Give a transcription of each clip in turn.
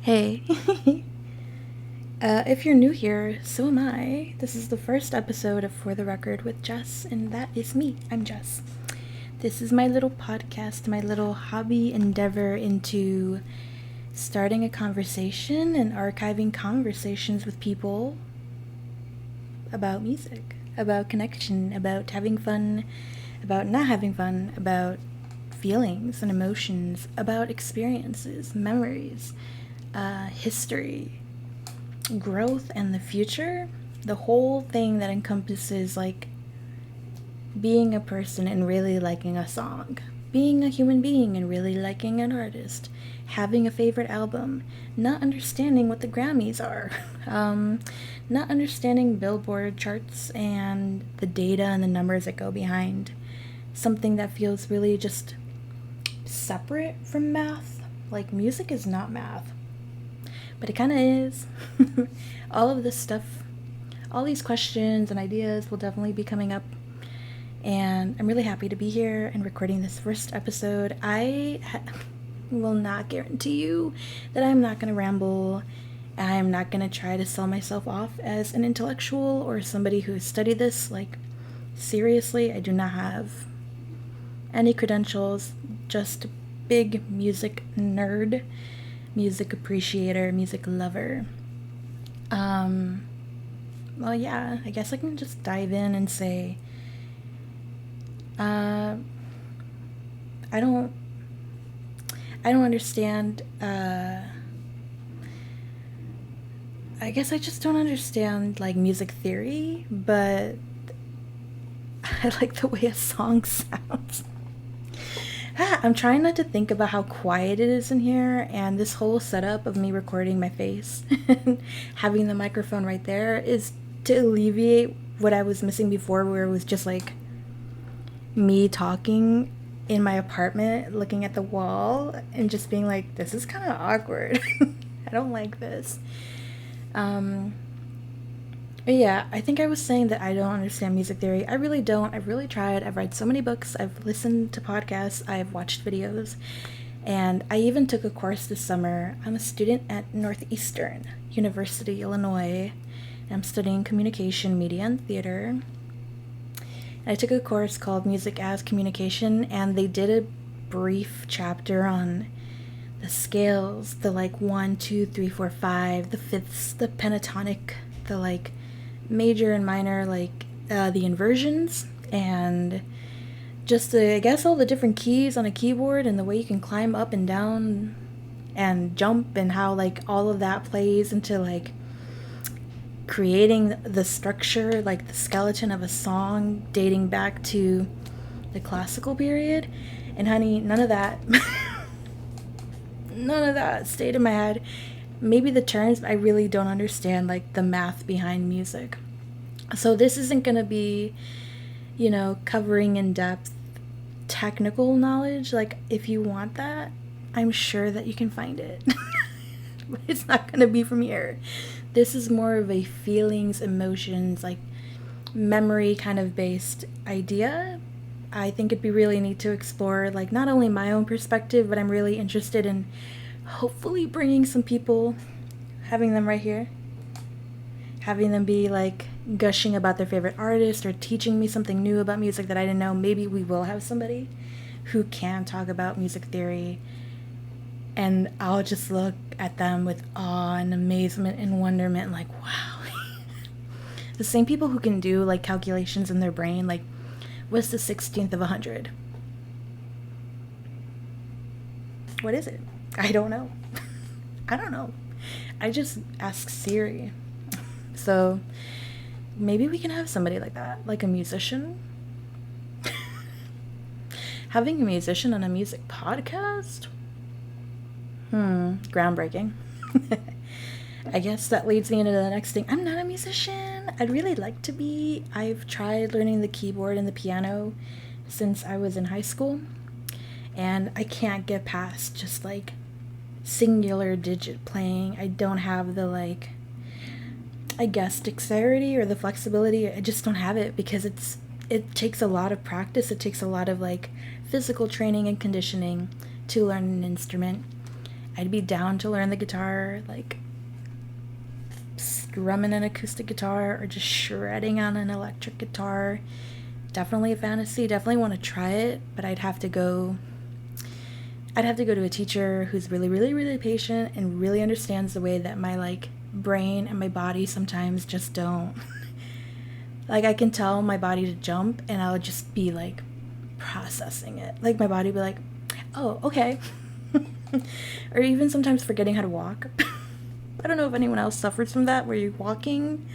Hey, if you're new here, so am I. This is the first episode of For the Record with Jess, and that is me. I'm Jess. This is my little podcast, my little hobby endeavor into starting a conversation and archiving conversations with people about music, about connection, about having fun, about not having fun, about feelings and emotions, about experiences, memories, history, growth, and the future. The whole thing that encompasses like being a person and really liking a song, being a human being and really liking an artist, having a favorite album, not understanding what the Grammys are, not understanding Billboard charts and the data and the numbers that go behind something that feels really just separate from math. Like, music is not math, but it kind of is. All of this stuff, all these questions and ideas will definitely be coming up, and I'm really happy to be here and recording this first episode. I will not guarantee you that I'm not going to ramble. I'm not going to try to sell myself off as an intellectual or somebody who has studied this. Like, seriously, I do not have any credentials, just big music nerd, music appreciator, music lover. Well, yeah, I guess I can just dive in and say, I don't understand, I guess I just don't understand, like, music theory, but I like the way a song sounds. I'm trying not to think about how quiet it is in here, and this whole setup of me recording my face and having the microphone right there is to alleviate what I was missing before, where it was just like me talking in my apartment, looking at the wall, and just being like, this is kind of awkward. I don't like this. But yeah, I think I was saying that I don't understand music theory. I really don't. I've really tried. I've read so many books. I've listened to podcasts. I've watched videos. And I even took a course this summer. I'm a student at Northeastern University, Illinois. And I'm studying communication, media, and theater. And I took a course called Music as Communication, and they did a brief chapter on the scales, the like 1, 2, 3, 4, 5, the fifths, the pentatonic, the like major and minor, like the inversions, and just I guess all the different keys on a keyboard and the way you can climb up and down and jump, and how like all of that plays into like creating the structure, like the skeleton of a song dating back to the classical period. And honey, none of that stayed in my head. Maybe the terms, I really don't understand like the math behind music. So this isn't going to be, covering in depth technical knowledge. Like, if you want that, I'm sure that you can find it. But it's not going to be from here. This is more of a feelings, emotions, like memory kind of based idea. I think it'd be really neat to explore, like, not only my own perspective, but I'm really interested in hopefully bringing some people, having them right here, having them be like gushing about their favorite artist or teaching me something new about music that I didn't know. Maybe we will have somebody who can talk about music theory, and I'll just look at them with awe and amazement and wonderment, like, wow. The same people who can do like calculations in their brain, like, what's the 16th of 100? What is it? I don't know. I don't know. I just ask Siri. So maybe we can have somebody like that, like a musician. Having a musician on a music podcast? Groundbreaking. I guess that leads me into the next thing. I'm not a musician. I'd really like to be. I've tried learning the keyboard and the piano since I was in high school, and I can't get past just like singular digit playing. I don't have the like, I guess, dexterity or the flexibility. I just don't have it, because it takes a lot of practice. It takes a lot of like physical training and conditioning to learn an instrument. I'd be down to learn the guitar, like strumming an acoustic guitar or just shredding on an electric guitar. Definitely a fantasy. Definitely want to try it, but I'd have to go to a teacher who's really, really, really patient and really understands the way that my like brain and my body sometimes just don't. Like I can tell my body to jump and I'll just be like processing it. Like my body be like, "Oh, okay." Or even sometimes forgetting how to walk. I don't know if anyone else suffers from that, where you're walking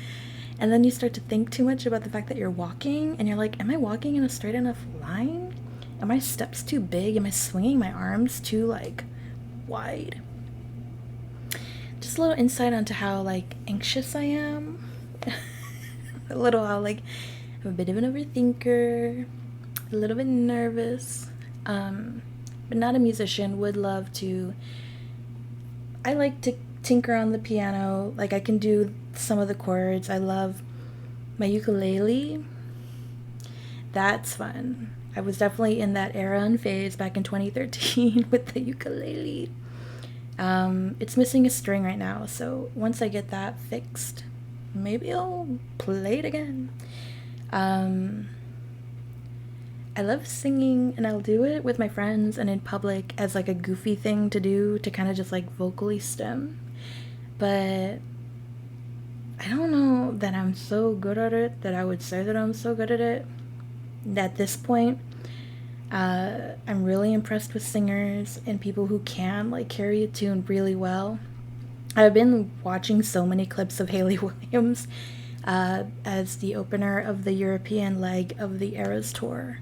and then you start to think too much about the fact that you're walking and you're like, am I walking in a straight enough line? Are my steps too big? Am I swinging my arms too like wide? Just a little insight onto how like anxious I am. A little how like I'm a bit of an overthinker, a little bit nervous, but not a musician. Would love to. I like to tinker on the piano. Like I can do some of the chords. I love my ukulele. That's fun. I was definitely in that era and phase back in 2013 with the ukulele. It's missing a string right now, so once I get that fixed, maybe I'll play it again. I love singing, and I'll do it with my friends and in public as like a goofy thing to do to kind of just like vocally stem. But I don't know that I'm so good at it that I would say that I'm so good at it. At this point, I'm really impressed with singers and people who can like carry a tune really well. I've been watching so many clips of Hayley Williams as the opener of the European leg of the Eras tour.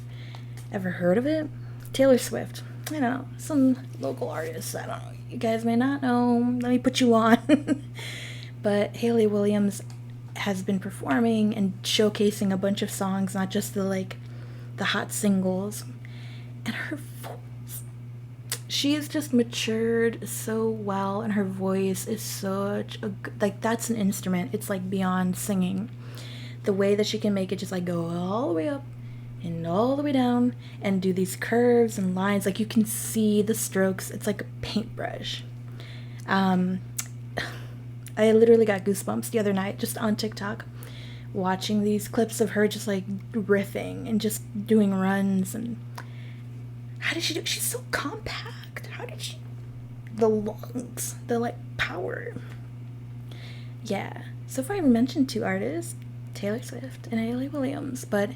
Ever heard of it? Taylor Swift. I don't know. Some local artists. I don't know. You guys may not know. Let me put you on. But Hayley Williams has been performing and showcasing a bunch of songs, not just the hot singles. And her voice, she has just matured so well, and her voice is such a like that's an instrument. It's like beyond singing. The way that she can make it just like go all the way up and all the way down and do these curves and lines, like you can see the strokes. It's like a paintbrush. I literally got goosebumps the other night just on TikTok watching these clips of her just like riffing and just doing runs. And how did she do it? She's so compact. How did she, the lungs, the like power. Yeah, so far I've mentioned two artists, Taylor Swift and Hayley Williams, but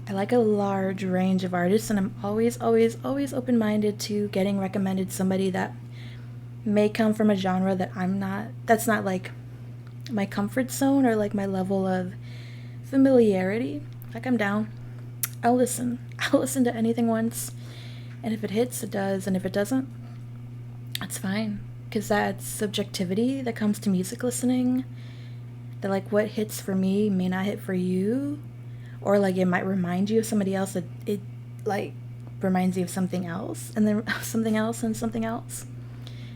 I like a large range of artists, and I'm always open-minded to getting recommended somebody that may come from a genre that that's not like my comfort zone or like my level of familiarity. Like I'm down. I'll listen to anything once, and if it hits, it does, and if it doesn't, that's fine, because that's subjectivity that comes to music listening, that like what hits for me may not hit for you, or like it might remind you of somebody else that it like reminds you of something else, and then something else and something else.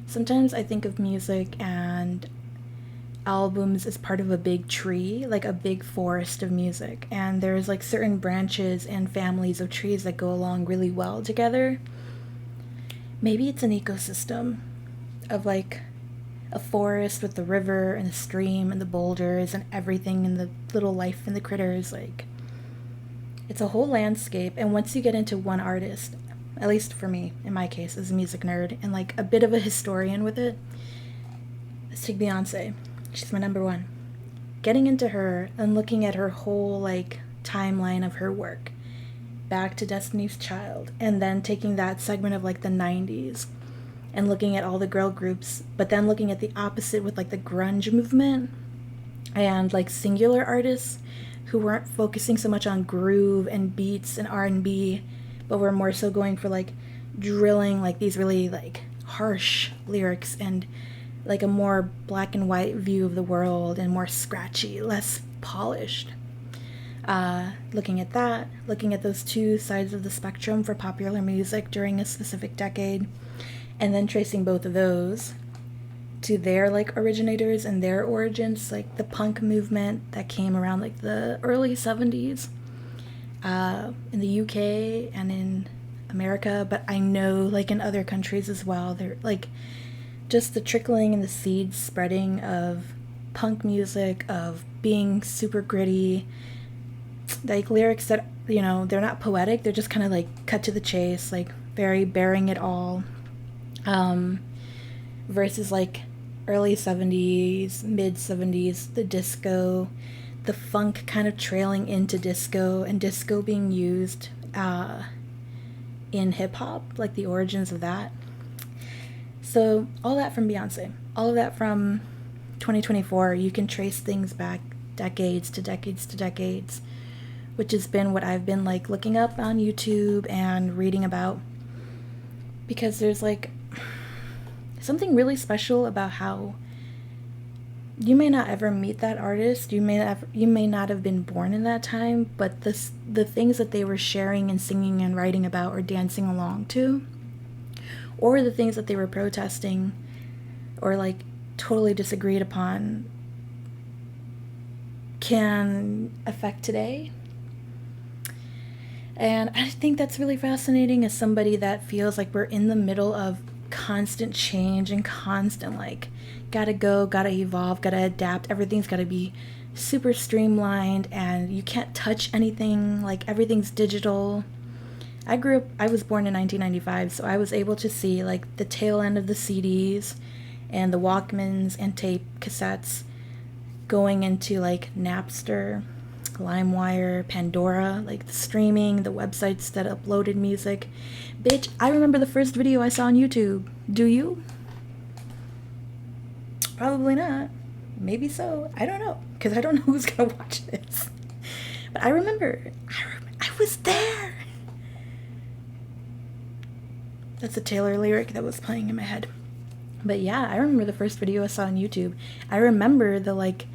Sometimes I think of music and albums as part of a big tree, like a big forest of music, and there's like certain branches and families of trees that go along really well together. Maybe it's an ecosystem of like a forest with the river and the stream and the boulders and everything and the little life and the critters. Like it's a whole landscape, and once you get into one artist, at least for me, in my case, as a music nerd and like a bit of a historian with it, let's take Beyonce. She's my number one. Getting into her and looking at her whole like timeline of her work, back to Destiny's Child, and then taking that segment of like the 90s and looking at all the girl groups, but then looking at the opposite with like the grunge movement and like singular artists who weren't focusing so much on groove and beats and R&B, but were more so going for like drilling like these really like harsh lyrics and like a more black and white view of the world and more scratchy, less polished. Looking at that, looking at those two sides of the spectrum for popular music during a specific decade, and then tracing both of those to their like originators and their origins, like the punk movement that came around like the early 70s in the UK and in America, but I know like in other countries as well. They're like just the trickling and the seeds spreading of punk music, of being super gritty, like lyrics that, they're not poetic, they're just kind of like cut to the chase, like very bearing it all. Versus like early 70s, mid 70s, the disco, the funk kind of trailing into disco, and disco being used in hip hop, like the origins of that. So all that from Beyonce, all of that from 2024, you can trace things back decades to decades to decades, which has been what I've been like looking up on YouTube and reading about, because there's like something really special about how you may not ever meet that artist, you may not have been born in that time, but the things that they were sharing and singing and writing about or dancing along to, or the things that they were protesting or like totally disagreed upon, can affect today. And I think that's really fascinating as somebody that feels like we're in the middle of constant change and constant like gotta go, gotta evolve, gotta adapt. Everything's gotta be super streamlined and you can't touch anything, like everything's digital. I was born in 1995, so I was able to see like the tail end of the CDs and the Walkmans and tape cassettes going into like Napster, LimeWire, Pandora, like the streaming, the websites that uploaded music. Bitch, I remember the first video I saw on YouTube. Do you? Probably not. Maybe so. I don't know, because I don't know who's gonna watch this. But I remember I was there. That's a Taylor lyric that was playing in my head. But yeah, I remember the first video I saw on YouTube. I remember the like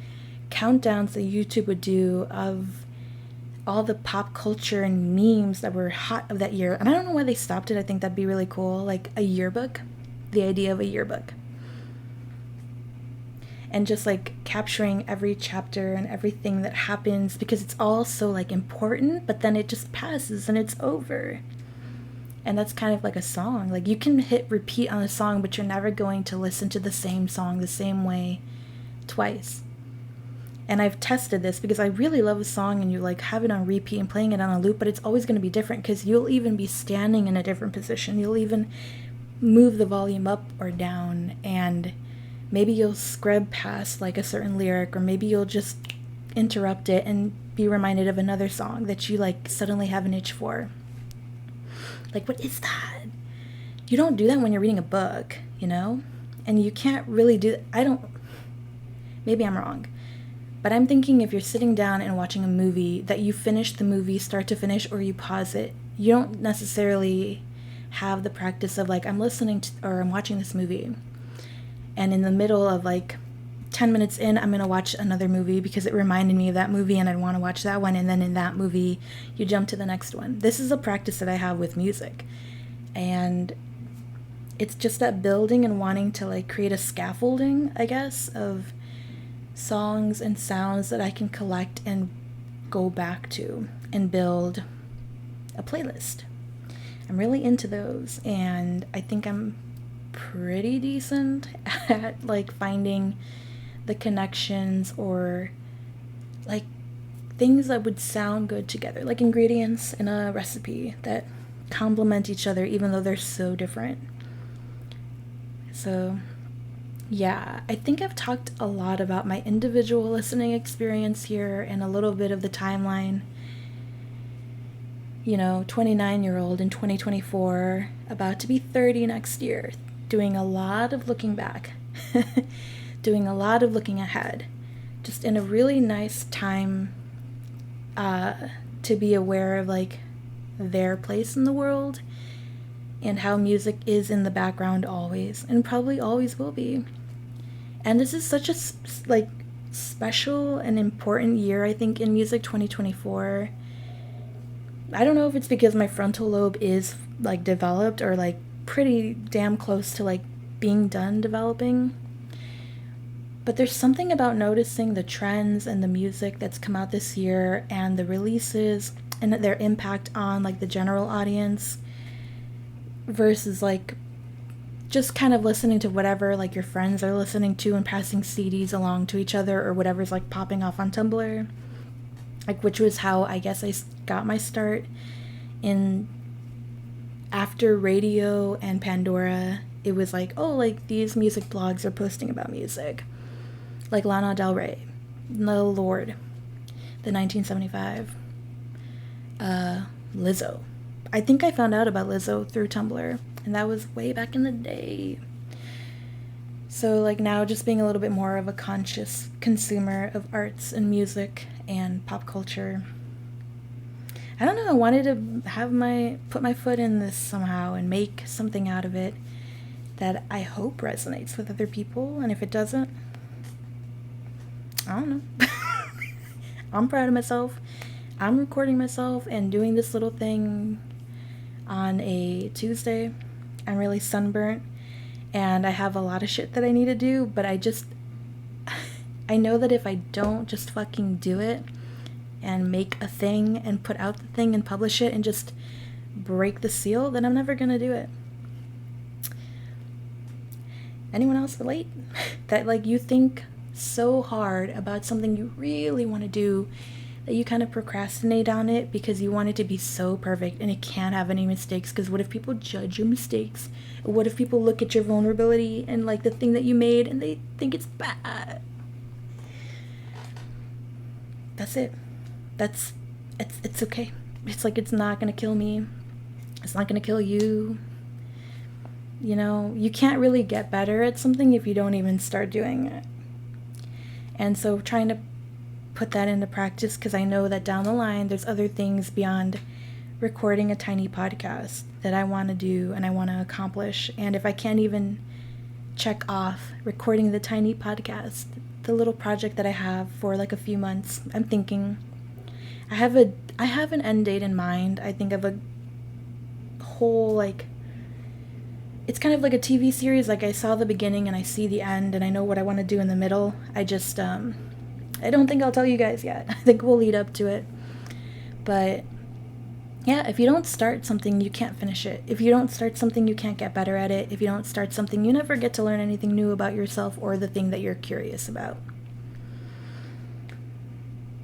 countdowns that YouTube would do of all the pop culture and memes that were hot of that year. And I don't know why they stopped it. I think that'd be really cool. Like a yearbook. The idea of a yearbook. And just like capturing every chapter and everything that happens, because it's all so like important, but then it just passes and it's over. And that's kind of like a song. Like you can hit repeat on a song, but you're never going to listen to the same song the same way twice. And I've tested this because I really love a song and you like have it on repeat and playing it on a loop, but it's always going to be different because you'll even be standing in a different position. You'll even move the volume up or down, and maybe you'll scrub past like a certain lyric, or maybe you'll just interrupt it and be reminded of another song that you like suddenly have an itch for. Like, what is that? You don't do that when you're reading a book, And you can't really do that. Maybe I'm wrong. But I'm thinking if you're sitting down and watching a movie, that you finish the movie start to finish, or you pause it. You don't necessarily have the practice of like, I'm listening to, or I'm watching this movie, and in the middle of like 10 minutes in, I'm going to watch another movie because it reminded me of that movie and I want to watch that one. And then in that movie, you jump to the next one. This is a practice that I have with music. And it's just that building and wanting to like create a scaffolding, I guess, of songs and sounds that I can collect and go back to and build a playlist. I'm really into those, and I think I'm pretty decent at like finding the connections or like things that would sound good together, like ingredients in a recipe that complement each other even though they're so different. So yeah, I think I've talked a lot about my individual listening experience here and a little bit of the timeline. 29-year-old in 2024, about to be 30 next year, doing a lot of looking back, doing a lot of looking ahead, just in a really nice time to be aware of like their place in the world and how music is in the background always and probably always will be. And this is such a like special and important year, I think, in music, 2024. I don't know if it's because my frontal lobe is like developed or like pretty damn close to like being done developing. But there's something about noticing the trends and the music that's come out this year and the releases and their impact on like the general audience versus like just kind of listening to whatever like your friends are listening to and passing CDs along to each other, or whatever's like popping off on Tumblr. Like, which was how I guess I got my start in, after radio and Pandora. It was like, oh, like these music blogs are posting about music, like Lana Del Rey, the Lord, the 1975, Lizzo. I think I found out about Lizzo through Tumblr, and that was way back in the day. So like now, just being a little bit more of a conscious consumer of arts and music and pop culture. I don't know, I wanted to put my foot in this somehow and make something out of it that I hope resonates with other people, and if it doesn't, I don't know. I'm proud of myself. I'm recording myself and doing this little thing on a Tuesday. I'm really sunburnt, and I have a lot of shit that I need to do, but I know that if I don't just fucking do it and make a thing and put out the thing and publish it and just break the seal, then I'm never gonna do it. Anyone else relate? That like you think so hard about something you really want to do that you kind of procrastinate on it because you want it to be so perfect and it can't have any mistakes, because what if people judge your mistakes? What if people look at your vulnerability and like the thing that you made and they think it's bad? That's it. It's okay. It's like, it's not gonna kill me. It's not gonna kill you. You know, you can't really get better at something if you don't even start doing it. And so trying to put that into practice, because I know that down the line there's other things beyond recording a tiny podcast that I want to do and I want to accomplish. And if I can't even check off recording the tiny podcast, the little project that I have for like a few months, I'm thinking I have an end date in mind. I think of a whole, like, it's kind of like a TV series. Like, I saw the beginning and I see the end and I know what I want to do in the middle. I just, I don't think I'll tell you guys yet. I think we'll lead up to it. But yeah, if you don't start something, you can't finish it. If you don't start something, you can't get better at it. If you don't start something, you never get to learn anything new about yourself or the thing that you're curious about.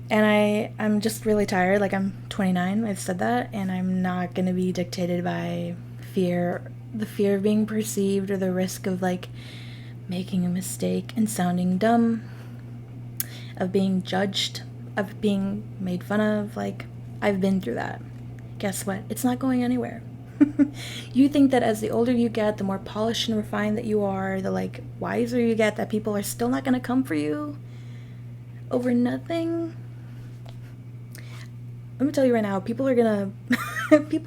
And I'm just really tired. Like, I'm 29, I've said that, and I'm not going to be dictated by fear, the fear of being perceived or the risk of, like, making a mistake and sounding dumb, of being judged, of being made fun of. Like, I've been through that. Guess what? It's not going anywhere. You think that as the older you get, the more polished and refined that you are, the, like, wiser you get, that people are still not going to come for you over nothing. Let me tell you right now, people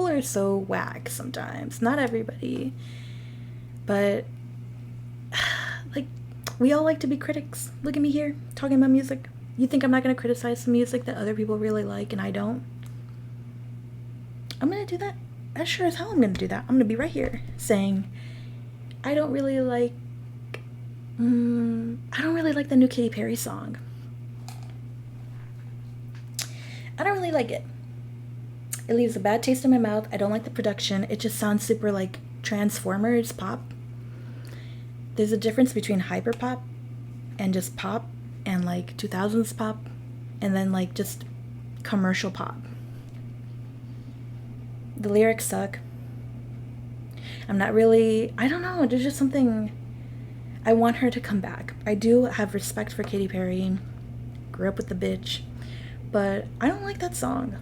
are so whack sometimes. Not everybody. But, like, we all like to be critics. Look at me here, talking about music. You think I'm not going to criticize some music that other people really like and I don't? I'm going to do that. As sure as hell I'm going to do that. I'm going to be right here saying, I don't really like the new Katy Perry song. I don't really like it. It leaves a bad taste in my mouth. I don't like the production. It just sounds super like Transformers pop. There's a difference between hyper pop and just pop and like 2000s pop and then like just commercial pop. The lyrics suck. I don't know, there's just something. I want her to come back. I do have respect for Katy Perry. Grew up with the bitch. But I don't like that song.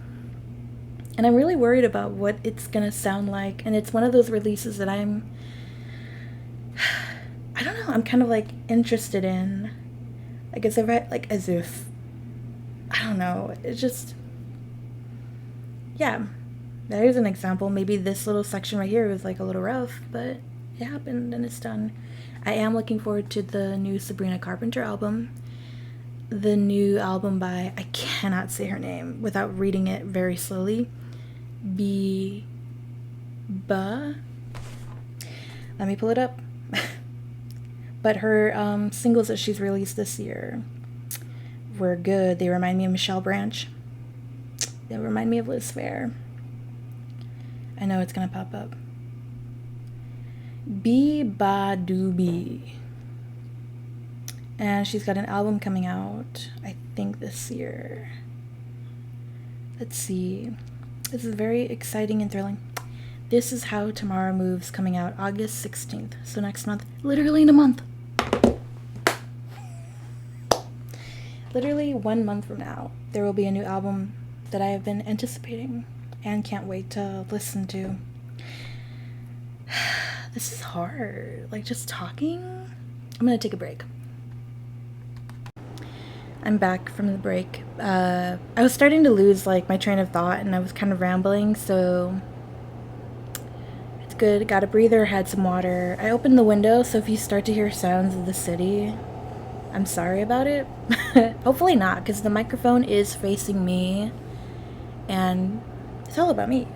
And I'm really worried about what it's gonna sound like. And it's one of those releases that I don't know, I'm kind of like interested in. Like, I don't know, it's just, yeah. There's an example. Maybe this little section right here was like a little rough, but it happened and it's done. I am looking forward to the new Sabrina Carpenter album. The new album by, I cannot say her name without reading it very slowly. byeeeeeee. Let me pull it up. But her singles that she's released this year were good. They remind me of Michelle Branch. They remind me of Liz Phair. I know it's gonna pop up. byeeeeee. And she's got an album coming out, I think this year. Let's see. This is very exciting and thrilling. This Is How Tomorrow Moves, coming out August 16th. So next month. Literally in a month. Literally 1 month from now, there will be a new album that I have been anticipating and can't wait to listen to. This is hard. Like, just talking. I'm gonna take a break. I'm back from the break. I was starting to lose like my train of thought and I was kind of rambling, so it's good. Got a breather, had some water. I opened the window, so if you start to hear sounds of the city, I'm sorry about it. Hopefully not, because the microphone is facing me and it's all about me.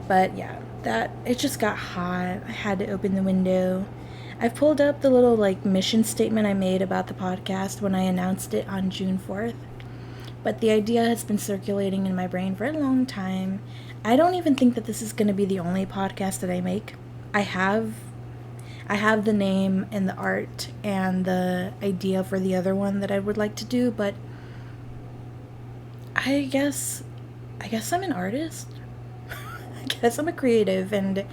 But yeah, it just got hot. I had to open the window. I've pulled up the little like mission statement I made about the podcast when I announced it on June 4th. But the idea has been circulating in my brain for a long time. I don't even think that this is going to be the only podcast that I make. I have the name and the art and the idea for the other one that I would like to do, but I guess I'm an artist. I guess I'm a creative, and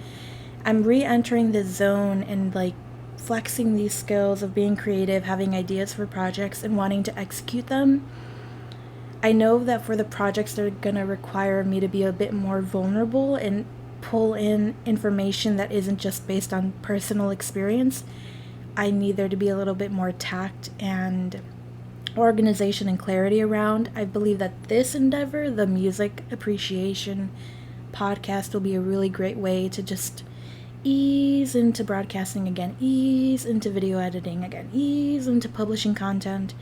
I'm re-entering this zone and like flexing these skills of being creative, having ideas for projects and wanting to execute them. I know that for the projects that are going to require me to be a bit more vulnerable and pull in information that isn't just based on personal experience, I need there to be a little bit more tact and organization and clarity around. I believe that this endeavor, the music appreciation podcast, will be a really great way to just ease into broadcasting again, ease into video editing again, ease into publishing content,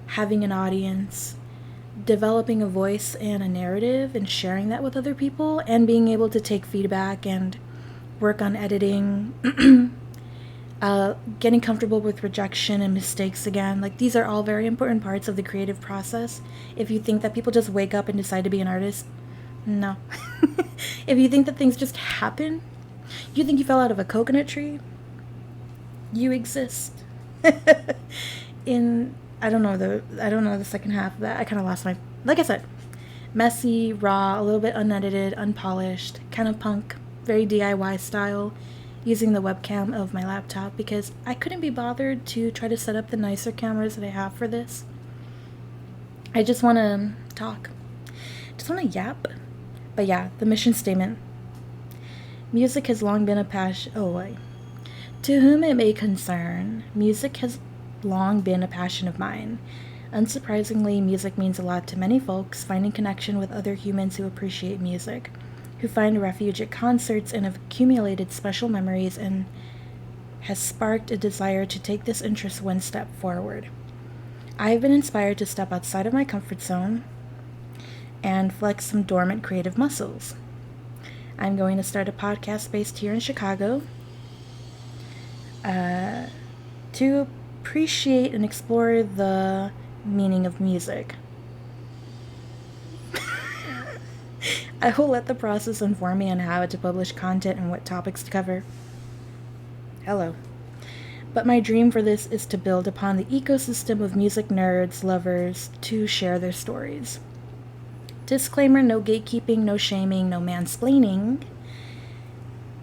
having an audience, developing a voice and a narrative and sharing that with other people, and being able to take feedback and work on editing, getting comfortable with rejection and mistakes again. Like, these are all very important parts of the creative process. If you think that people just wake up and decide to be an artist, no. If you think that things just happen, you think you fell out of a coconut tree, you exist. I don't know the second half of that. I kind of lost like I said, messy, raw, a little bit unedited, unpolished, kind of punk, very DIY style, using the webcam of my laptop because I couldn't be bothered to try to set up the nicer cameras that I have for this. I just want to talk. Just want to yap. But yeah, the mission statement. Music has long been a passion. To whom it may concern, music has long been a passion of mine. Unsurprisingly, music means a lot to many folks, finding connection with other humans who appreciate music, who find refuge at concerts and have accumulated special memories, and has sparked a desire to take this interest one step forward. I have been inspired to step outside of my comfort zone and flex some dormant creative muscles. I'm going to start a podcast based here in Chicago to appreciate and explore the meaning of music. I will let the process inform me on how to publish content and what topics to cover. Hello. But my dream for this is to build upon the ecosystem of music nerds, lovers, to share their stories. Disclaimer, no gatekeeping, no shaming, no mansplaining.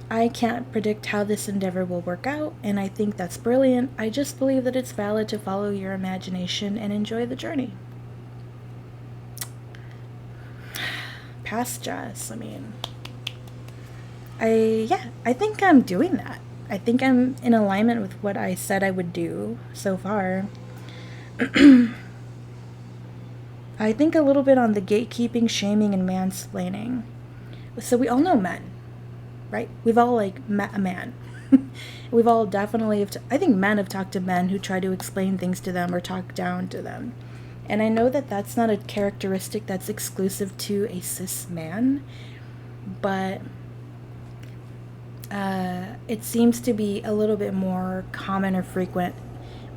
I can't predict how this endeavor will work out, and I think that's brilliant. I just believe that it's valid to follow your imagination and enjoy the journey. Past Jess, I think I'm doing that. I think I'm in alignment with what I said I would do so far. I think a little bit on the gatekeeping, shaming, and mansplaining. So we all know men, right? We've all met a man. We've all definitely I think men have talked to men who try to explain things to them or talk down to them. And I know that that's not a characteristic that's exclusive to a cis man, but it seems to be a little bit more common or frequent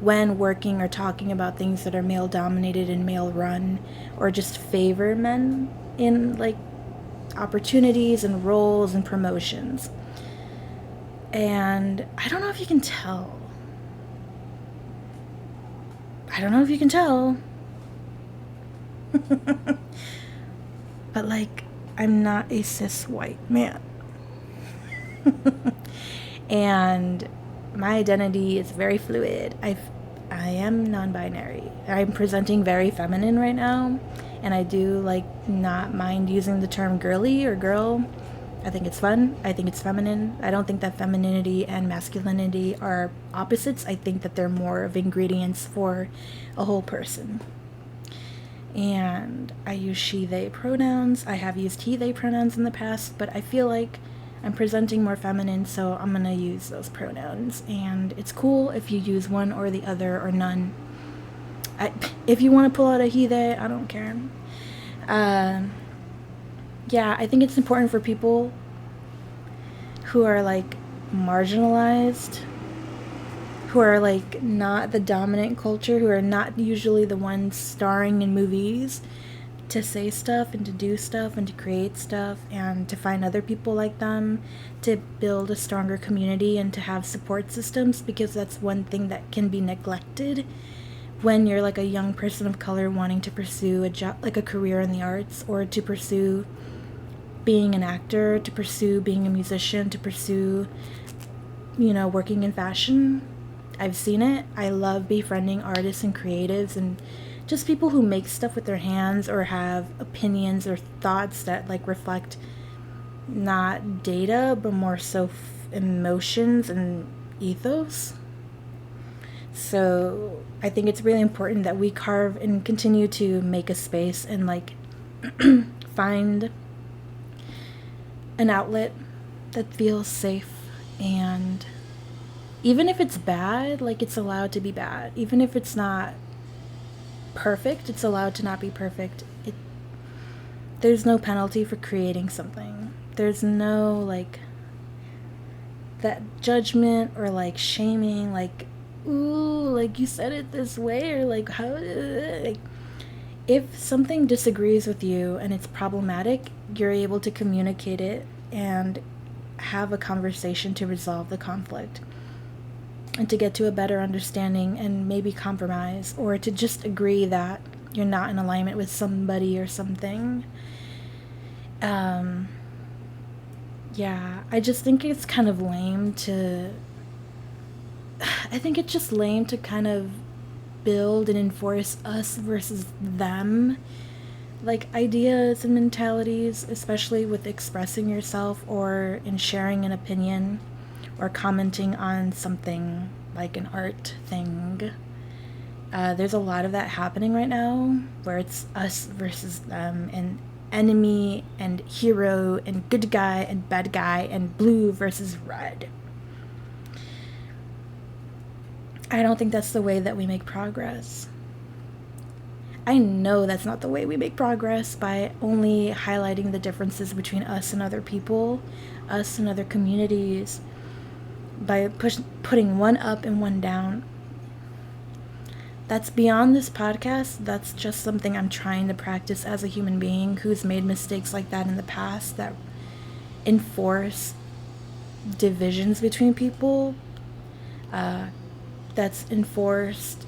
when working or talking about things that are male dominated and male run, or just favor men in opportunities and roles and promotions. And I don't know if you can tell. I don't know if you can tell. But like, I'm not a cis white man. And my identity is very fluid. I am non-binary. I'm presenting very feminine right now, and I do like not mind using the term girly or girl. I think it's fun. I think it's feminine. I don't think that femininity and masculinity are opposites. I think that they're more of ingredients for a whole person. And I use she, they pronouns. I have used he, they pronouns in the past, but I feel like I'm presenting more feminine, so I'm gonna use those pronouns. And it's cool if you use one or the other or none. If you want to pull out a he, they, I don't care. Yeah, I think it's important for people who are like marginalized, who are like not the dominant culture, who are not usually the ones starring in movies, to say stuff and to do stuff and to create stuff and to find other people like them, to build a stronger community and to have support systems, because that's one thing that can be neglected when you're like a young person of color wanting to pursue a job, like a career in the arts, or to pursue being an actor, to pursue being a musician, to pursue, working in fashion. I've seen it. I love befriending artists and creatives and just people who make stuff with their hands or have opinions or thoughts that like reflect not data but more so emotions and ethos. So I think it's really important that we carve and continue to make a space and like find an outlet that feels safe, and even if it's bad, like it's allowed to be bad. Even if it's not perfect, it's allowed to not be perfect. There's no penalty for creating something. There's no like that judgment or like shaming, like, ooh, like you said it this way, or like how, like, if something disagrees with you and it's problematic, you're able to communicate it and have a conversation to resolve the conflict and to get to a better understanding and maybe compromise, or to just agree that you're not in alignment with somebody or something. Yeah, I just think it's kind of lame to... I think it's just lame to kind of build and enforce us versus them, like ideas and mentalities, especially with expressing yourself or in sharing an opinion or commenting on something like an art thing. There's a lot of that happening right now, where it's us versus them, and enemy and hero and good guy and bad guy and blue versus red. I don't think that's the way that we make progress. I know that's not the way we make progress, by only highlighting the differences between us and other people, us and other communities, by putting one up and one down. That's beyond this podcast. That's just something I'm trying to practice as a human being who's made mistakes like that in the past that enforce divisions between people. That's enforced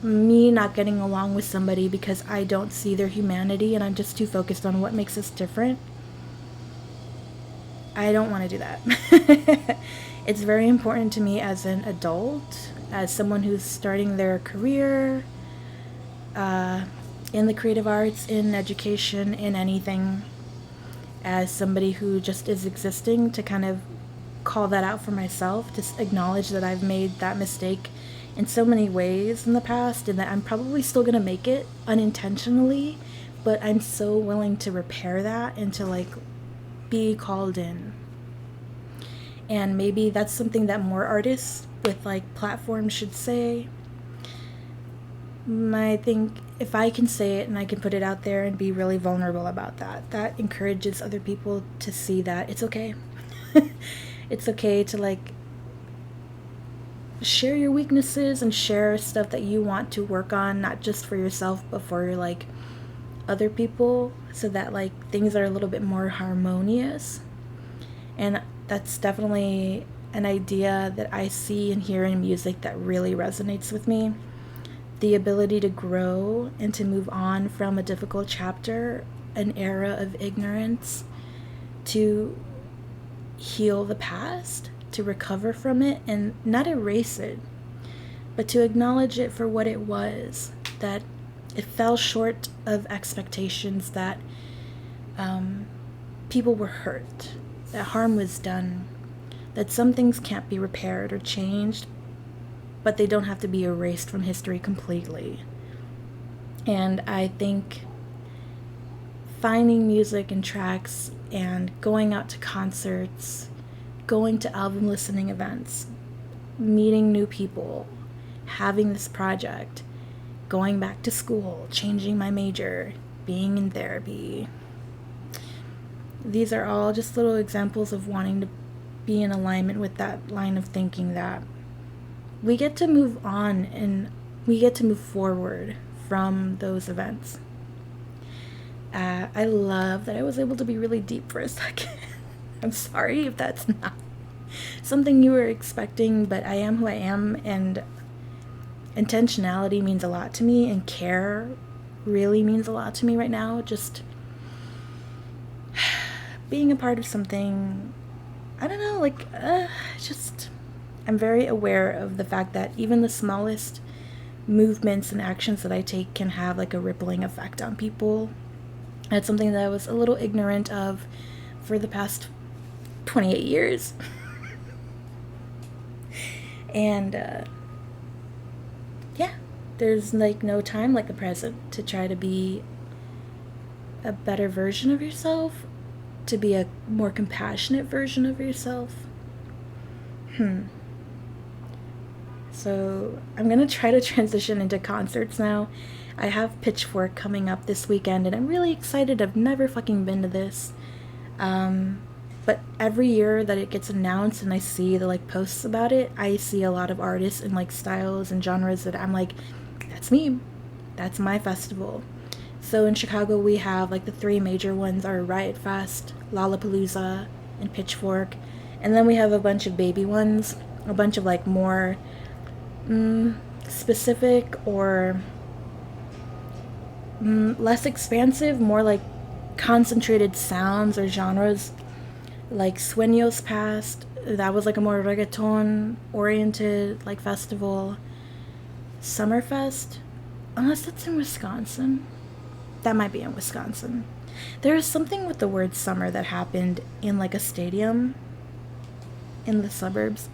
me not getting along with somebody because I don't see their humanity and I'm just too focused on what makes us different. I don't want to do that. It's very important to me as an adult, as someone who's starting their career in the creative arts, in education, in anything, as somebody who just is existing, to kind of call that out for myself, to acknowledge that I've made that mistake in so many ways in the past, and that I'm probably still going to make it unintentionally, but I'm so willing to repair that and to like be called in. And maybe that's something that more artists with like platforms should say. I think if I can say it and I can put it out there and be really vulnerable about that, that encourages other people to see that it's okay. It's okay to like share your weaknesses and share stuff that you want to work on, not just for yourself but for like other people, so that like things are a little bit more harmonious. And that's definitely an idea that I see and hear in music that really resonates with me. The ability to grow and to move on from a difficult chapter, an era of ignorance, to heal the past, to recover from it and not erase it, but to acknowledge it for what it was, that it fell short of expectations, that people were hurt, that harm was done, that some things can't be repaired or changed, but they don't have to be erased from history completely. And I think finding music and tracks and going out to concerts, going to album listening events, meeting new people, having this project, going back to school, changing my major, being in therapy. These are all just little examples of wanting to be in alignment with that line of thinking that we get to move on and we get to move forward from those events. I love that I was able to be really deep for a second. I'm sorry if that's not something you were expecting, but I am who I am, and intentionality means a lot to me, and care really means a lot to me right now. Just being a part of something, I don't know, like, I'm very aware of the fact that even the smallest movements and actions that I take can have like a rippling effect on people. That's something that I was a little ignorant of for the past 28 years. And yeah, there's like no time like the present to try to be a better version of yourself, to be a more compassionate version of yourself. So I'm going to try to transition into concerts now. I have Pitchfork coming up this weekend, and I'm really excited. I've never fucking been to this. But every year that it gets announced and I see the like posts about it, I see a lot of artists and like styles and genres that I'm like, that's me. That's my festival. So in Chicago we have like the three major ones are Riot Fest, Lollapalooza, and Pitchfork. And then we have a bunch of baby ones, a bunch of like more specific or less expansive, more like concentrated sounds or genres, like Sueños Past. That was like a more reggaeton oriented like festival. Summerfest, unless that's in Wisconsin. That might be in Wisconsin. There is something with the word summer that happened in like a stadium in the suburbs.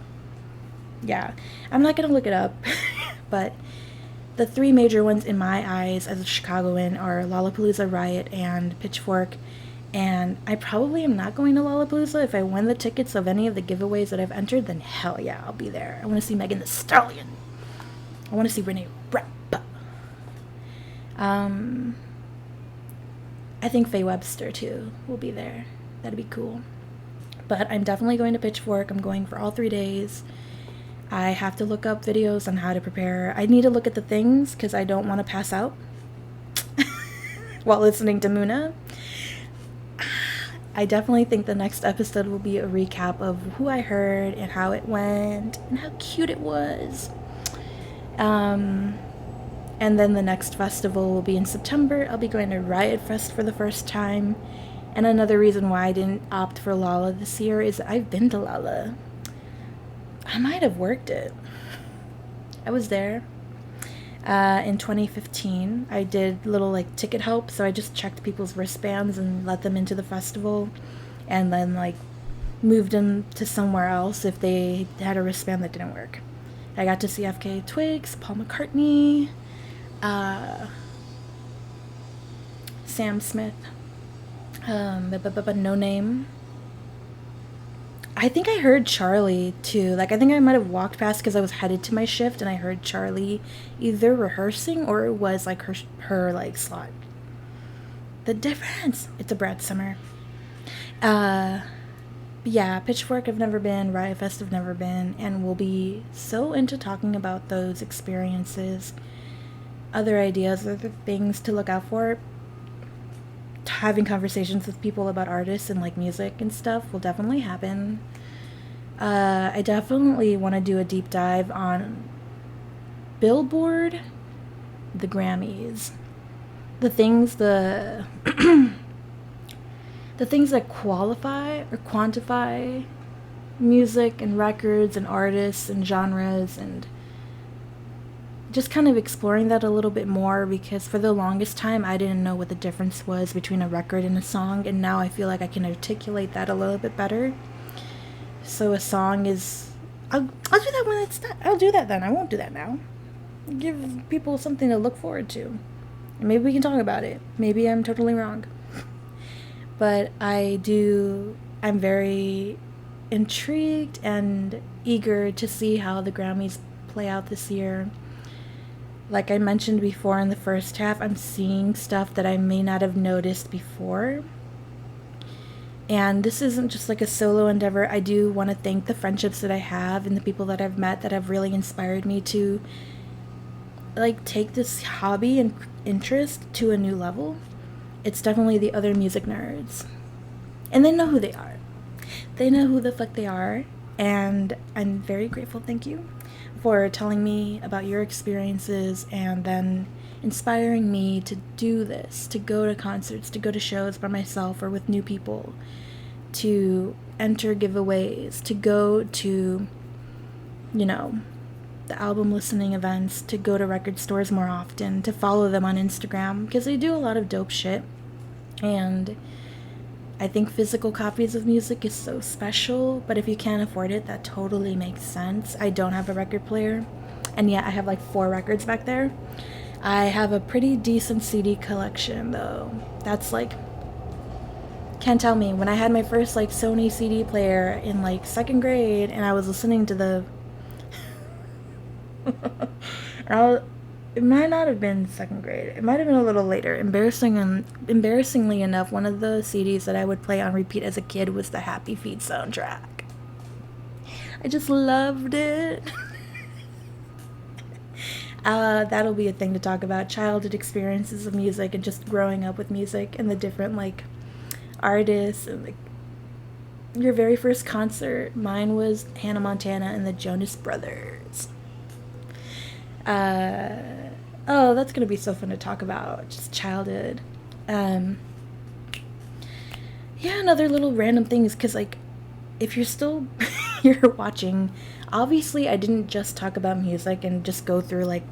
Yeah, I'm not gonna look it up, but the three major ones in my eyes as a Chicagoan are Lollapalooza, Riot, and Pitchfork. And I probably am not going to Lollapalooza. If I win the tickets of any of the giveaways that I've entered, then hell yeah, I'll be there. I want to see Megan Thee Stallion. I want to see Renee Rapp. I think Faye Webster too will be there. That'd be cool. But I'm definitely going to Pitchfork. I'm going for all 3 days. I have to look up videos on how to prepare. I need to look at the things because I don't want to pass out while listening to Muna. I definitely think the next episode will be a recap of who I heard and how it went and how cute it was. And then the next festival will be in September. I'll be going to Riot Fest for the first time. And another reason why I didn't opt for Lolla this year is I've been to Lolla. I might have worked it. I was there in 2015. I did little like ticket help, so I just checked people's wristbands and let them into the festival, and then like moved them to somewhere else if they had a wristband that didn't work. I got to see FK Twigs, Paul McCartney, Sam Smith, No Name. I think I heard Charlie too. Like I think I might have walked past because I was headed to my shift and I heard Charlie either rehearsing or it was like her like slot. The difference. It's a Brad Summer. Yeah, Pitchfork I've never been, Riot Fest I've never been, and we'll be so into talking about those experiences, other ideas, other things to look out for. Having conversations with people about artists and like music and stuff will definitely happen. I definitely want to do a deep dive on Billboard, the Grammys, the things the the things that qualify or quantify music and records and artists and genres, and just kind of exploring that a little bit more, because for the longest time I didn't know what the difference was between a record and a song, and now I feel like I can articulate that a little bit better. So a song is... I'll do that when it's done. I'll do that then. I won't do that now. Give people something to look forward to. And maybe we can talk about it. Maybe I'm totally wrong. But I'm very intrigued and eager to see how the Grammys play out this year. Like I mentioned before in the first half, I'm seeing stuff that I may not have noticed before. And this isn't just like a solo endeavor. I do want to thank the friendships that I have and the people that I've met that have really inspired me to like take this hobby and interest to a new level. It's definitely the other music nerds. And they know who they are. They know who the fuck they are. And I'm very grateful, thank you, for telling me about your experiences and then inspiring me to do this, to go to concerts, to go to shows by myself or with new people, to enter giveaways, to go to, the album listening events, to go to record stores more often, to follow them on Instagram, because they do a lot of dope shit. And I think physical copies of music is so special, but if you can't afford it, that totally makes sense. I don't have a record player, and yet I have like 4 records back there. I have a pretty decent CD collection, though. That's like... Can't tell me. When I had my first like Sony CD player in like 2nd grade, and I was listening to the... It might not have been 2nd grade. It might have been a little later. Embarrassingly enough, one of the CDs that I would play on repeat as a kid was the Happy Feet soundtrack. I just loved it. That'll be a thing to talk about. Childhood experiences of music and just growing up with music and the different like artists and like your very first concert. Mine was Hannah Montana and the Jonas Brothers. Oh, that's gonna be so fun to talk about. Just childhood. Yeah, and other little random things, because like if you're still you're watching, obviously I didn't just talk about music and just go through like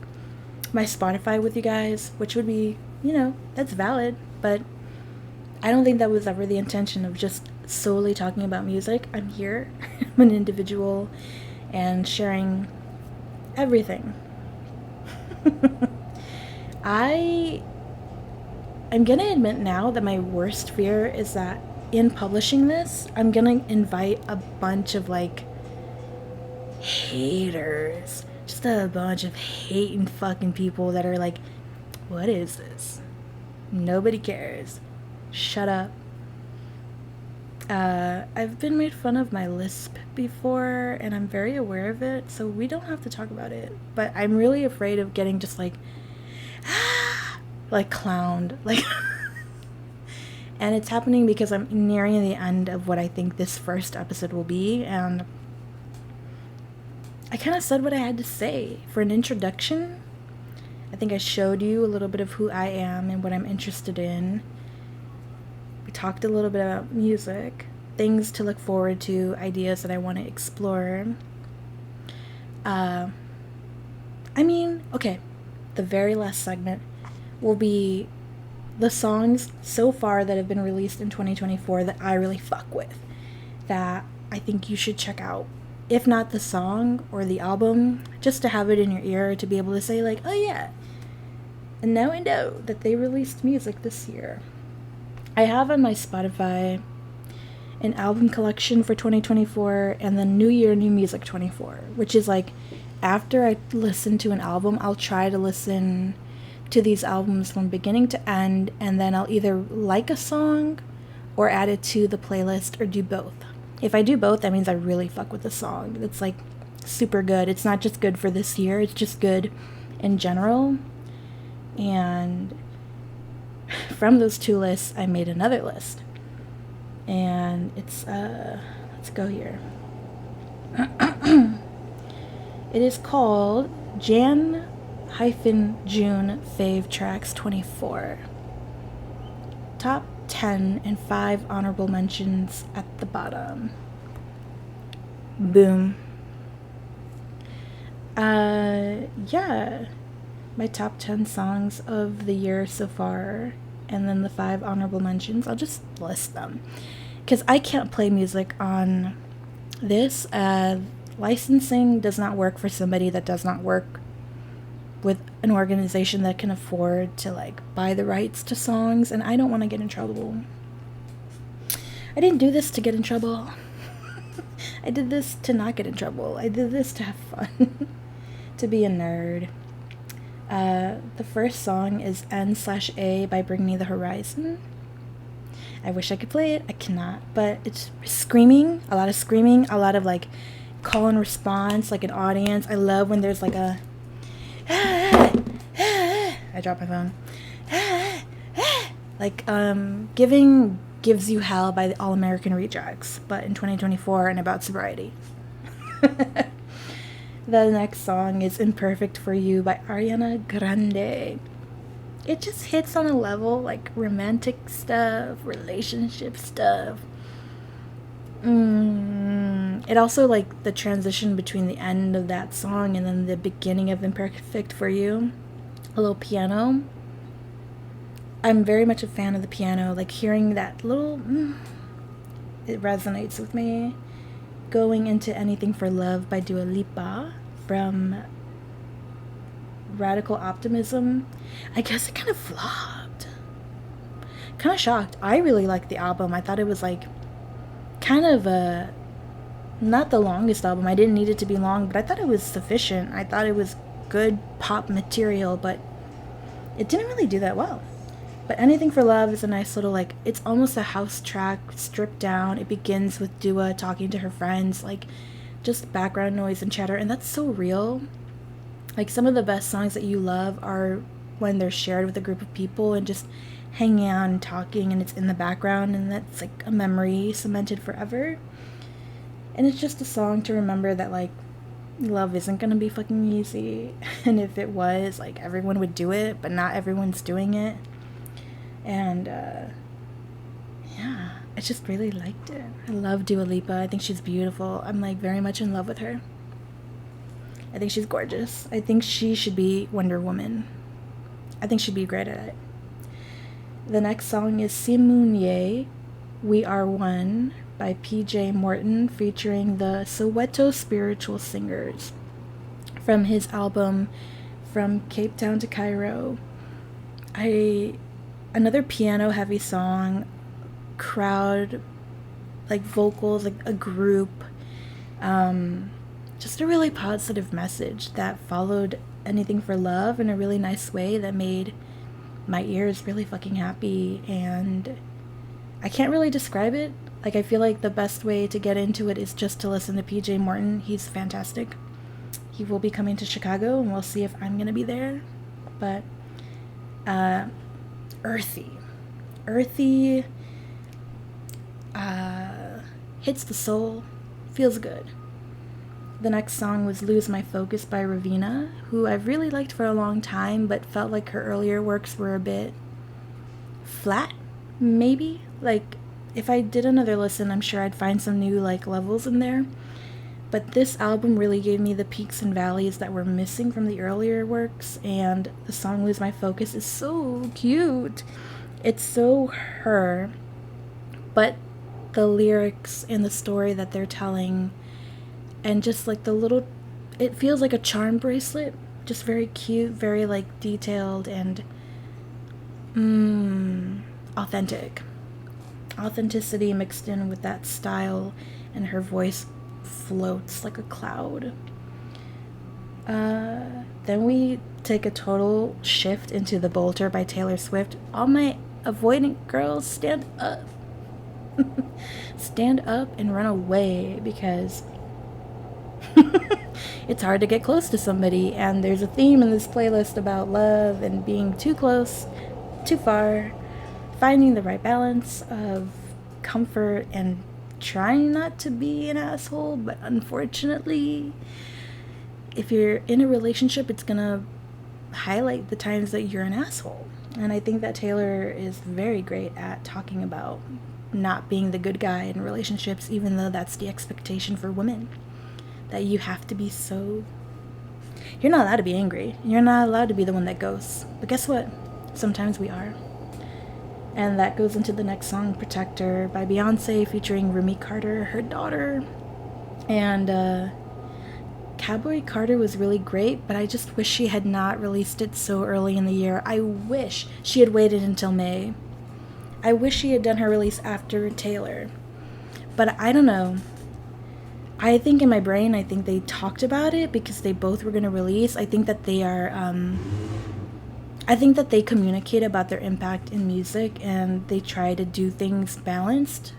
my Spotify with you guys, which would be, that's valid, but I don't think that was ever the intention of just solely talking about music. I'm here. I'm an individual and sharing everything. I'm gonna admit now that my worst fear is that in publishing this, I'm gonna invite a bunch of like haters, just a bunch of hating fucking people that are like, what is this? Nobody cares. Shut up. I've been made fun of my lisp before, and I'm very aware of it, so we don't have to talk about it. But I'm really afraid of getting just like, like clowned, like. And it's happening because I'm nearing the end of what I think this first episode will be, and I kind of said what I had to say. For an introduction, I think I showed you a little bit of who I am and what I'm interested in. We talked a little bit about music, things to look forward to, ideas that I want to explore. Okay, the very last segment will be the songs so far that have been released in 2024 that I really fuck with, that I think you should check out. If not the song or the album, just to have it in your ear to be able to say like, oh yeah, and now I know that they released music this year. I have on my Spotify an album collection for 2024 and the New Year, New Music 24, which is like after I listen to an album, I'll try to listen to these albums from beginning to end, and then I'll either like a song or add it to the playlist or do both. If I do both, that means I really fuck with the song. It's like super good. It's not just good for this year, it's just good in general. And from those 2 lists, I made another list. And it's, let's go here. It is called Jan-June Fave Tracks 24. Top 10 and 5 honorable mentions at the bottom. Boom. Yeah. My top 10 songs of the year so far, and then the 5 honorable mentions. I'll just list them, because I can't play music on this. Licensing does not work for somebody that does not work with an organization that can afford to like buy the rights to songs, and I don't want to get in trouble. I didn't do this to get in trouble. I did this to not get in trouble. I did this to have fun. To be a nerd. The first song is N/A by Bring Me the Horizon. I wish I could play it. I cannot. But it's screaming. A lot of like call and response, like an audience. I love when there's like a I dropped my phone. Like Giving Gives You Hell by the All American Rejects, but in 2024 and about sobriety. The next song is Imperfect for You by Ariana Grande. It just hits on a level like romantic stuff, relationship stuff. It also like the transition between the end of that song and then the beginning of Imperfect for You. A little piano. I'm very much a fan of the piano. Like hearing that little, it resonates with me. Going into Anything for Love by Dua Lipa from Radical Optimism. I guess it kind of flopped. Kind of shocked. I really liked the album. I thought it was like kind of not the longest album. I didn't need it to be long, but I thought it was sufficient. I thought it was good pop material, but it didn't really do that well. But Anything for Love is a nice little, like, it's almost a house track, stripped down. It begins with Dua talking to her friends, like, just background noise and chatter, and that's so real. Like, some of the best songs that you love are when they're shared with a group of people and just hanging out and talking, and it's in the background, and that's, like, a memory cemented forever. And it's just a song to remember that, like, love isn't gonna be fucking easy, and if it was, like, everyone would do it, but not everyone's doing it. And, yeah, I just really liked it. I love Dua Lipa. I think she's beautiful. I'm, like, very much in love with her. I think she's gorgeous. I think she should be Wonder Woman. I think she'd be great at it. The next song is Simunye, We Are One, by PJ Morton, featuring the Soweto Spiritual Singers, from his album From Cape Town to Cairo. Another piano heavy song, crowd, like vocals, like a group, just a really positive message that followed Anything for Love in a really nice way that made my ears really fucking happy. And I can't really describe it. Like, I feel like the best way to get into it is just to listen to PJ Morton. He's fantastic. He will be coming to Chicago, and we'll see if I'm gonna be there. But earthy hits the soul, feels good. The next song was Lose My Focus by Raveena, who I've really liked for a long time, but felt like her earlier works were a bit flat, maybe. Like, if I did another listen, I'm sure I'd find some new, like, levels in there. But this album really gave me the peaks and valleys that were missing from the earlier works, and the song Lose My Focus is so cute. It's so her, but the lyrics and the story that they're telling, and just like the little, it feels like a charm bracelet, just very cute, very like detailed and authentic. Authenticity mixed in with that style, and her voice floats like a cloud. Then we take a total shift into The Bolter by Taylor Swift. All my avoidant girls, stand up. Stand up and run away, because it's hard to get close to somebody, and there's a theme in this playlist about love and being too close, too far, finding the right balance of comfort and trying not to be an asshole, but unfortunately, if you're in a relationship, it's gonna highlight the times that you're an asshole. And I think that Taylor is very great at talking about not being the good guy in relationships, even though that's the expectation for women. That you have to be so... You're not allowed to be angry. You're not allowed to be the one that ghosts. But guess what? Sometimes we are. And that goes into the next song, Protector, by Beyonce, featuring Rumi Carter, her daughter. And Cowboy Carter was really great, but I just wish she had not released it so early in the year. I wish she had waited until May. I wish she had done her release after Taylor. But I don't know. I think in my brain, I think they talked about it because they both were going to release. I think that they are... I think that they communicate about their impact in music, and they try to do things balanced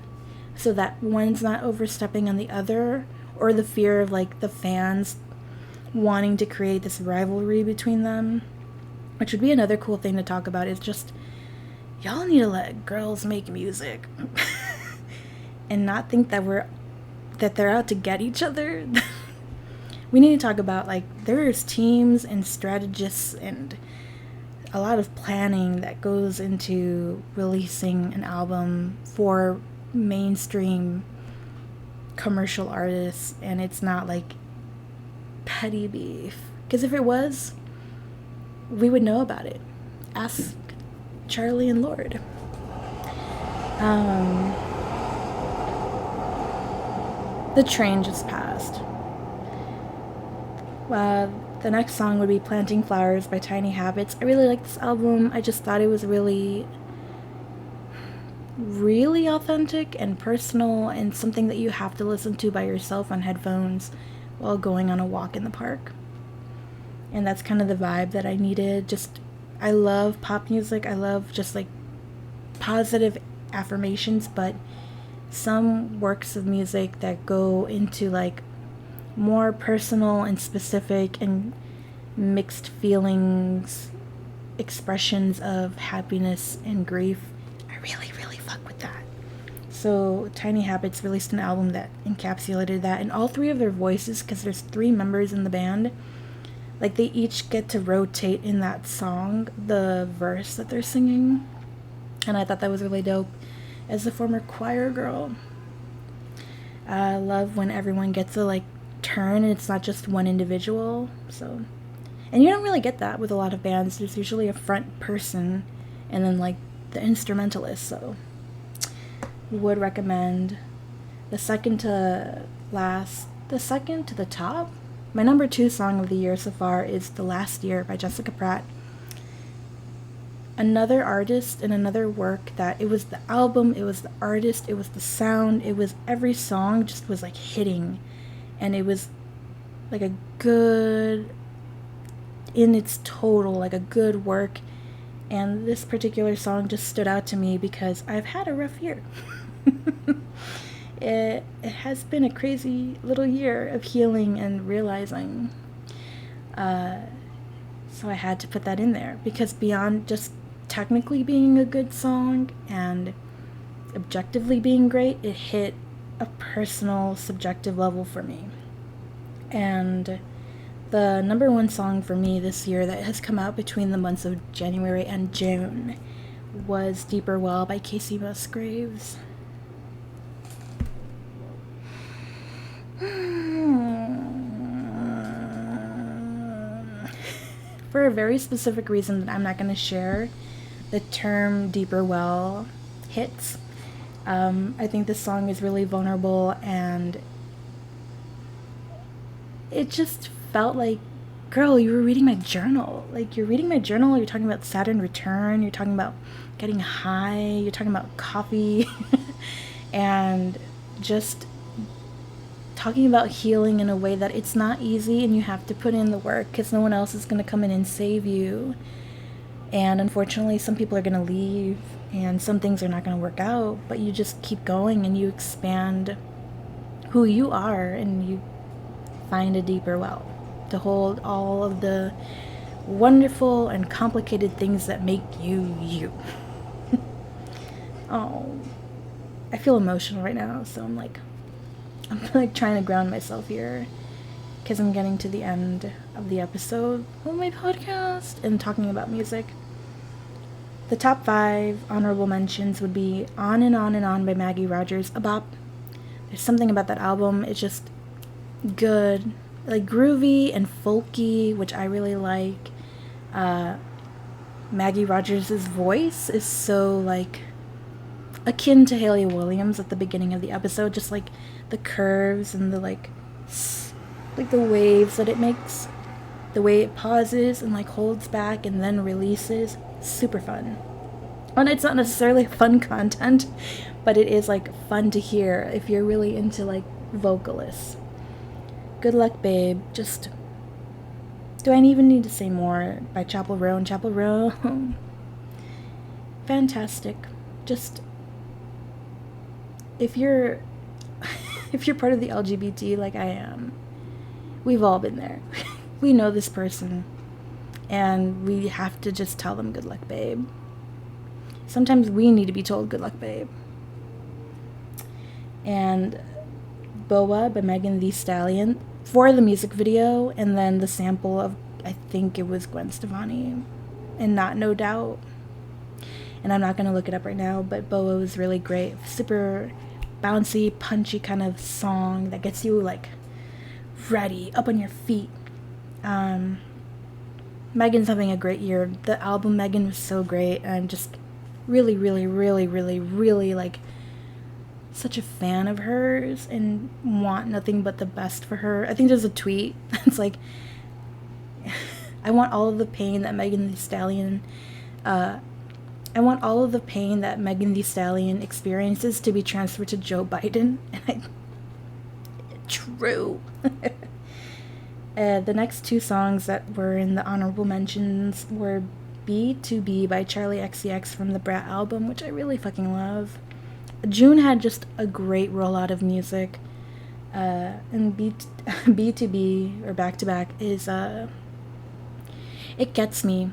so that one's not overstepping on the other, or the fear of like the fans wanting to create this rivalry between them, which would be another cool thing to talk about. Is just, y'all need to let girls make music and not think that they're out to get each other. We need to talk about, like, there's teams and strategists and a lot of planning that goes into releasing an album for mainstream commercial artists, and it's not like petty beef. Because if it was, we would know about it. Ask Charlie and Lord. The train just passed. The next song would be Planting Flowers by Tiny Habits. I really like this album. I just thought it was really, really authentic and personal, and something that you have to listen to by yourself on headphones while going on a walk in the park. And that's kind of the vibe that I needed. I love pop music. I love just like positive affirmations, but some works of music that go into like more personal and specific and mixed feelings, expressions of happiness and grief. I really, really fuck with that. So Tiny Habits released an album that encapsulated that, and all three of their voices, because there's 3 members in the band, like they each get to rotate in that song, the verse that they're singing. And I thought that was really dope. As a former choir girl, I love when everyone gets a like turn and it's not just one individual. So, and you don't really get that with a lot of bands. There's usually a front person and then like the instrumentalist. So would recommend. The second to the top, my number 2 song of the year so far is The Last Year by Jessica Pratt. Another artist and another work that it was the album, it was the artist, it was the sound, it was every song just was like hitting. And it was like a good, in its total, like a good work. And this particular song just stood out to me because I've had a rough year. It has been a crazy little year of healing and realizing. So I had to put that in there because beyond just technically being a good song and objectively being great, it hit a personal, subjective level for me. And the number 1 song for me this year that has come out between the months of January and June was Deeper Well by Casey Musgraves. For a very specific reason that I'm not going to share, the term Deeper Well hits. I think this song is really vulnerable, and it just felt like, girl, you were reading my journal. Like, you're reading my journal, you're talking about Saturn return, you're talking about getting high, you're talking about coffee, and just talking about healing in a way that it's not easy and you have to put in the work because no one else is going to come in and save you. And unfortunately, some people are going to leave and some things are not going to work out, but you just keep going and you expand who you are and you find a deeper well to hold all of the wonderful and complicated things that make you you. Oh, I feel emotional right now, so I'm like trying to ground myself here, because I'm getting to the end of the episode of my podcast and talking about music. The top 5 honorable mentions would be On and On and On by Maggie Rogers, a bop. There's something about that album, it's just good, like groovy and folky, which I really like. Maggie Rogers' voice is so like akin to Hayley Williams at the beginning of the episode, just like the curves and the like the waves that it makes, the way it pauses and like holds back and then releases. Super fun. And it's not necessarily fun content, but it is like fun to hear if you're really into like vocalists. Good Luck Babe, just, do I even need to say more, by Chapel Roan and Chapel Roan. Fantastic. Just, if you're part of the LGBT like I am, we've all been there. We know this person, and we have to just tell them good luck, babe. Sometimes we need to be told good luck, babe. And Boa by Megan Thee Stallion for the music video, and then the sample of, I think it was Gwen Stefani and Not No Doubt. And I'm not going to look it up right now, but Boa was really great. Super bouncy, punchy kind of song that gets you like ready, up on your feet. Megan's having a great year. The album Megan was so great, and I'm just really, really, really, really, really like such a fan of hers and want nothing but the best for her. I think there's a tweet that's like, I want all of the pain that Megan Thee Stallion experiences to be transferred to Joe Biden. And true. The next 2 songs that were in the honorable mentions were B2B by Charlie XCX from the Brat album, which I really fucking love. June had just a great rollout of music, and B2B, or Back to Back, is, it gets me.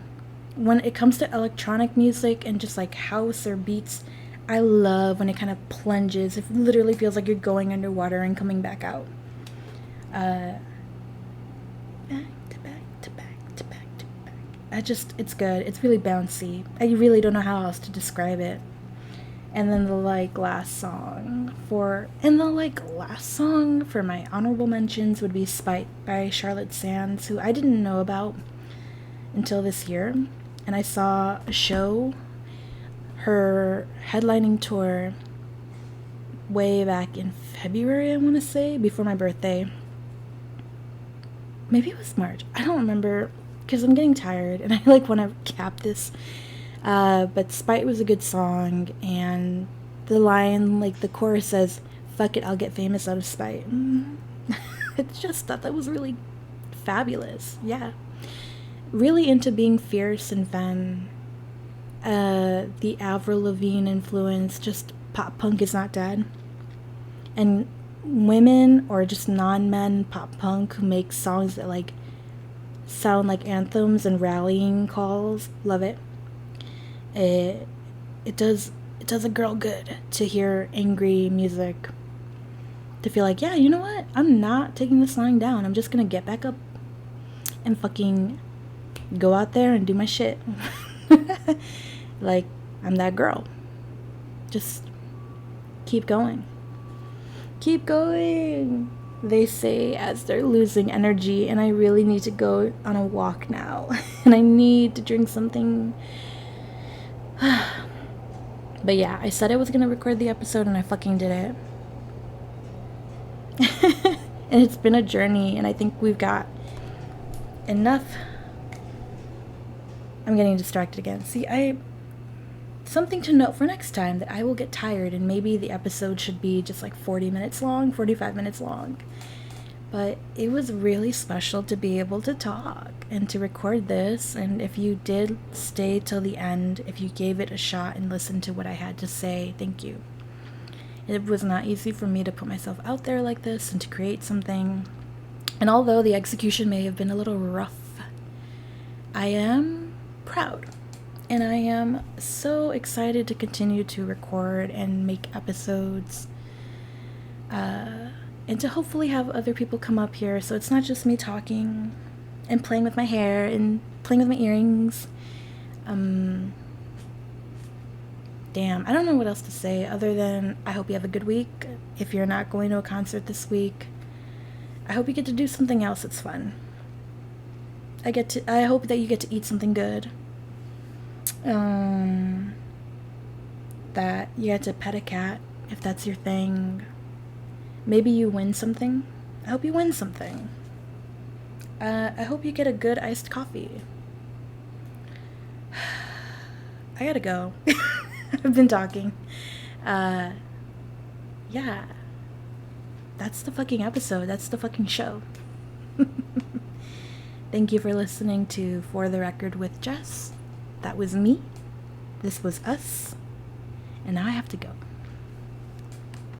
When it comes to electronic music and just like house or beats, I love when it kind of plunges. It literally feels like you're going underwater and coming back out. Back to back to back to back to back. It's good. It's really bouncy. I really don't know how else to describe it. And then the last song for my honorable mentions would be Spite by Charlotte Sands, who I didn't know about until this year. And I saw a show, her headlining tour, way back in February, I want to say, before my birthday. Maybe it was March. I don't remember, because I'm getting tired and I want to cap this. But Spite was a good song, and the line, the chorus says, "Fuck it, I'll get famous out of spite." I just thought that was really fabulous. Yeah. Really into being fierce and femme. The Avril Lavigne influence, just pop punk is not dead. And women, or just non-men pop punk who make songs that sound like anthems and rallying calls, love it. It does a girl good to hear angry music, to feel like, yeah, you know what, I'm not taking this lying down, I'm just gonna get back up and fucking go out there and do my shit. I'm that girl. Just keep going, they say as they're losing energy, and I really need to go on a walk now. And I need to drink something. But yeah, I said I was gonna record the episode, and I fucking did it. And it's been a journey, and I think we've got enough. I'm getting distracted again. See, something to note for next time, that I will get tired, and maybe the episode should be just 40 minutes long, 45 minutes long. But it was really special to be able to talk and to record this. And if you did stay till the end, if you gave it a shot and listened to what I had to say, thank you. It was not easy for me to put myself out there like this and to create something. And although the execution may have been a little rough, I am proud. And I am so excited to continue to record and make episodes. And to hopefully have other people come up here so it's not just me talking and playing with my hair and playing with my earrings. Damn, I don't know what else to say other than I hope you have a good week. If you're not going to a concert this week, I hope you get to do something else that's fun. I hope that you get to eat something good. That you get to pet a cat if that's your thing. Maybe you win something. I hope you win something. I hope you get a good iced coffee. I gotta go. I've been talking. Yeah. That's the fucking episode. That's the fucking show. Thank you for listening to For the Record with Jess. That was me. This was us. And now I have to go.